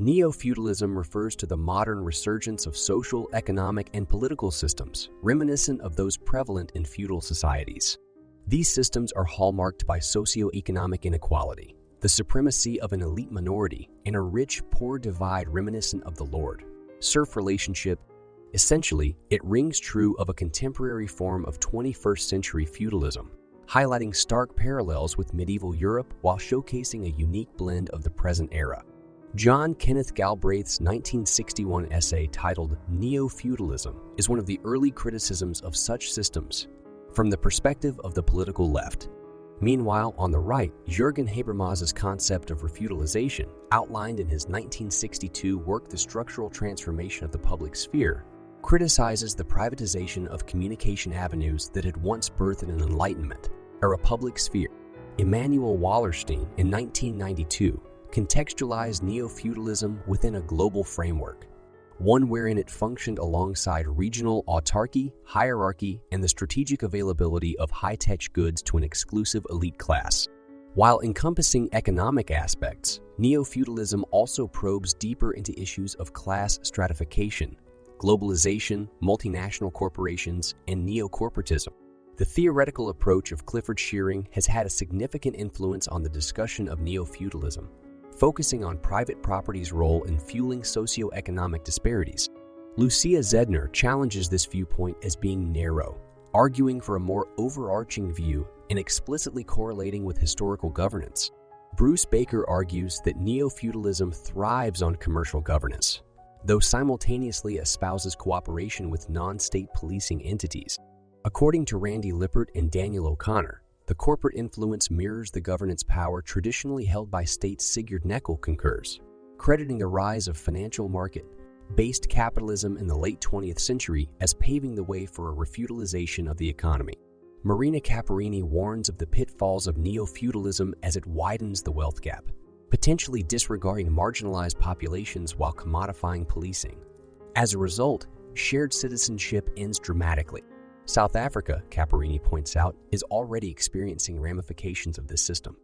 Neo-feudalism refers to the modern resurgence of social, economic, and political systems, reminiscent of those prevalent in feudal societies. These systems are hallmarked by socio-economic inequality, the supremacy of an elite minority, and a rich-poor divide reminiscent of the lord-serf relationship. Essentially, it rings true of a contemporary form of 21st century feudalism, highlighting stark parallels with medieval Europe while showcasing a unique blend of the present era. John Kenneth Galbraith's 1961 essay titled Neo-feudalism is one of the early criticisms of such systems from the perspective of the political left. Meanwhile, on the right, Jürgen Habermas's concept of refeudalization, outlined in his 1962 work The Structural Transformation of the Public Sphere, criticizes the privatization of communication avenues that had once birthed an enlightenment, or a public sphere. Emanuel Wallerstein, in 1992, contextualized neo-feudalism within a global framework, one wherein it functioned alongside regional autarky, hierarchy, and the strategic availability of high-tech goods to an exclusive elite class. While encompassing economic aspects, neo-feudalism also probes deeper into issues of class stratification, globalization, multinational corporations, and neo-corporatism. The theoretical approach of Clifford Shearing has had a significant influence on the discussion of neo-feudalism, focusing on private property's role in fueling socioeconomic disparities. Lucia Zedner challenges this viewpoint as being narrow, arguing for a more overarching view and explicitly correlating with historical governance. Bruce Baker argues that neo-feudalism thrives on commercial governance, though simultaneously espouses cooperation with non-state policing entities. According to Randy Lippert and Daniel O'Connor, the corporate influence mirrors the governance power traditionally held by states. Sigurd Neckel concurs, crediting the rise of financial market-based capitalism in the late 20th century as paving the way for a refeudalization of the economy. Marina Caparini warns of the pitfalls of neo-feudalism as it widens the wealth gap, potentially disregarding marginalized populations while commodifying policing. As a result, shared citizenship ends dramatically. South Africa, Caparini points out, is already experiencing ramifications of this system.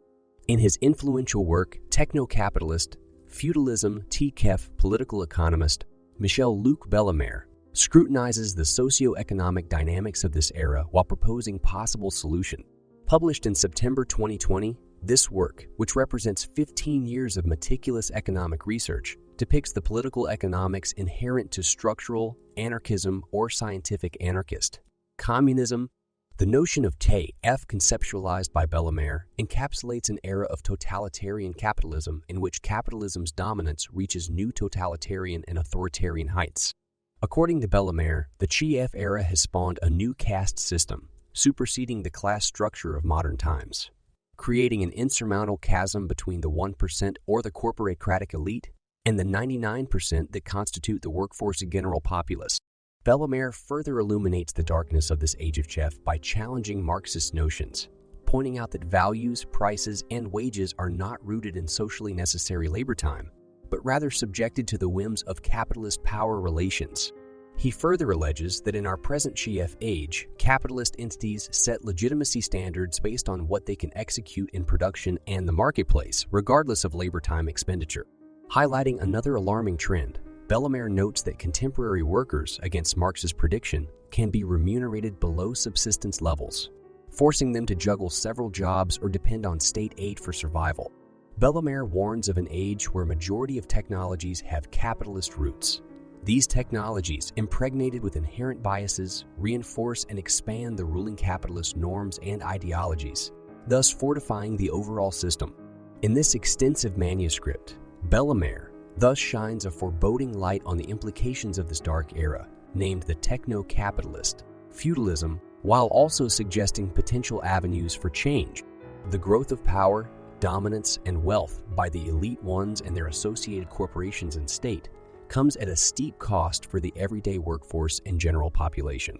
In his influential work, Techno-Capitalist, Feudalism, TKEF, political economist Michel-Luc Bellemare scrutinizes the socio-economic dynamics of this era while proposing possible solutions. Published in September 2020, this work, which represents 15 years of meticulous economic research, depicts the political economics inherent to structural anarchism or scientific anarchist communism. The notion of TAF, conceptualized by Bellemare, encapsulates an era of totalitarian capitalism in which capitalism's dominance reaches new totalitarian and authoritarian heights. According to Bellemare, the TAF era has spawned a new caste system, superseding the class structure of modern times, creating an insurmountable chasm between the 1% or the corporatocratic elite and the 99% that constitute the workforce and general populace. Bellemare further illuminates the darkness of this age of TAF by challenging Marxist notions, pointing out that values, prices, and wages are not rooted in socially necessary labor time, but rather subjected to the whims of capitalist power relations. He further alleges that in our present TAF age, capitalist entities set legitimacy standards based on what they can execute in production and the marketplace, regardless of labor time expenditure. Highlighting another alarming trend, Bellemare notes that contemporary workers, against Marx's prediction, can be remunerated below subsistence levels, forcing them to juggle several jobs or depend on state aid for survival. Bellemare warns of an age where a majority of technologies have capitalist roots. These technologies, impregnated with inherent biases, reinforce and expand the ruling capitalist norms and ideologies, thus fortifying the overall system. In this extensive manuscript, Bellemare thus shines a foreboding light on the implications of this dark era, named the techno-capitalist feudalism, while also suggesting potential avenues for change. The growth of power, dominance, and wealth by the elite ones and their associated corporations and state comes at a steep cost for the everyday workforce and general population.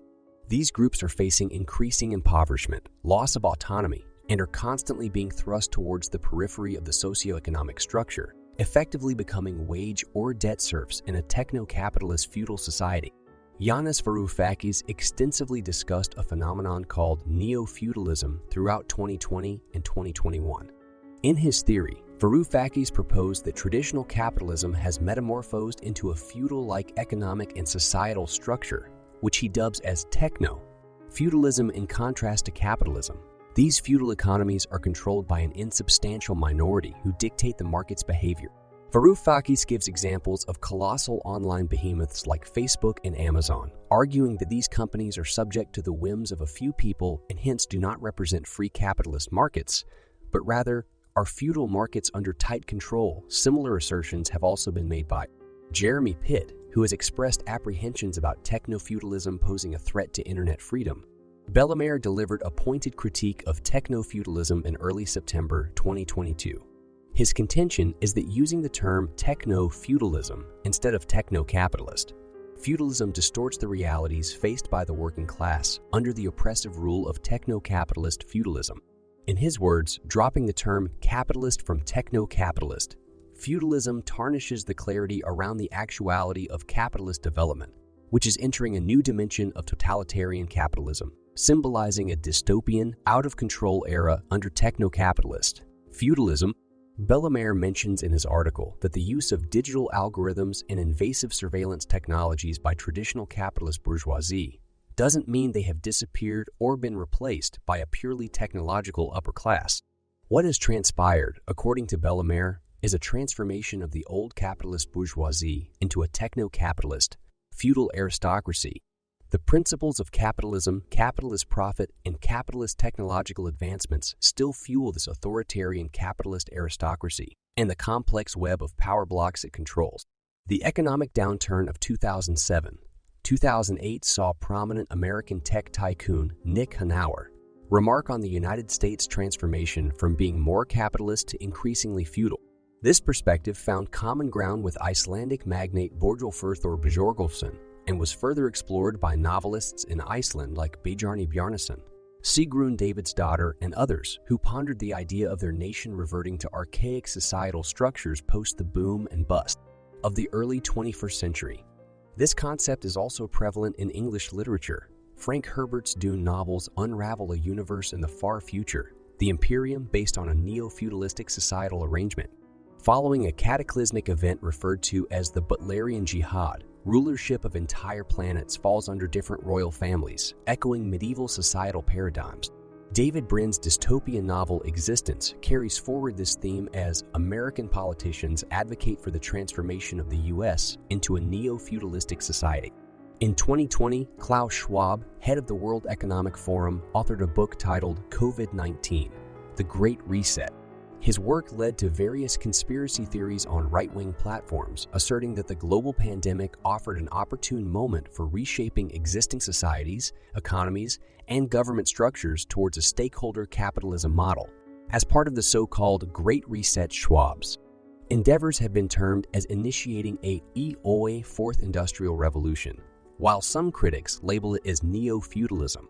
These groups are facing increasing impoverishment, loss of autonomy, and are constantly being thrust towards the periphery of the socioeconomic structure, effectively becoming wage or debt serfs in a techno-capitalist feudal society. Yanis Varoufakis extensively discussed a phenomenon called neo-feudalism throughout 2020 and 2021. In his theory, Varoufakis proposed that traditional capitalism has metamorphosed into a feudal-like economic and societal structure, which he dubs as techno-feudalism in contrast to capitalism. These feudal economies are controlled by an insubstantial minority who dictate the market's behavior. Varoufakis gives examples of colossal online behemoths like Facebook and Amazon, arguing that these companies are subject to the whims of a few people and hence do not represent free capitalist markets, but rather are feudal markets under tight control. Similar assertions have also been made by Jeremy Pitt, who has expressed apprehensions about techno-feudalism posing a threat to internet freedom. Bellemare delivered a pointed critique of techno-feudalism in early September 2022. His contention is that using the term techno-feudalism instead of techno-capitalist, feudalism distorts the realities faced by the working class under the oppressive rule of techno-capitalist feudalism. In his words, dropping the term capitalist from techno-capitalist, feudalism tarnishes the clarity around the actuality of capitalist development, which is entering a new dimension of totalitarian capitalism, symbolizing a dystopian, out-of-control era under techno-capitalist feudalism. Bellemare mentions in his article that the use of digital algorithms and invasive surveillance technologies by traditional capitalist bourgeoisie doesn't mean they have disappeared or been replaced by a purely technological upper class. What has transpired, according to Bellemare, is a transformation of the old capitalist bourgeoisie into a techno-capitalist, feudal aristocracy. The principles of capitalism, capitalist profit, and capitalist technological advancements still fuel this authoritarian capitalist aristocracy and the complex web of power blocks it controls. The economic downturn of 2007-2008 saw prominent American tech tycoon Nick Hanauer remark on the United States' transformation from being more capitalist to increasingly feudal. This perspective found common ground with Icelandic magnate Borgulfur Björgolfsson and was further explored by novelists in Iceland like Bjarni Bjarnason, Sigrún Davidsdóttir, and others who pondered the idea of their nation reverting to archaic societal structures post the boom and bust of the early 21st century. This concept is also prevalent in English literature. Frank Herbert's Dune novels unravel a universe in the far future, the Imperium based on a neo-feudalistic societal arrangement. Following a cataclysmic event referred to as the Butlerian Jihad, rulership of entire planets falls under different royal families, echoing medieval societal paradigms. David Brin's dystopian novel Existence carries forward this theme as American politicians advocate for the transformation of the U.S. into a neo-feudalistic society. In 2020, Klaus Schwab, head of the World Economic Forum, authored a book titled COVID-19, The Great Reset. His work led to various conspiracy theories on right-wing platforms, asserting that the global pandemic offered an opportune moment for reshaping existing societies, economies, and government structures towards a stakeholder capitalism model. As part of the so-called Great Reset, Schwab's endeavors have been termed as initiating a fourth industrial revolution, while some critics label it as neo-feudalism.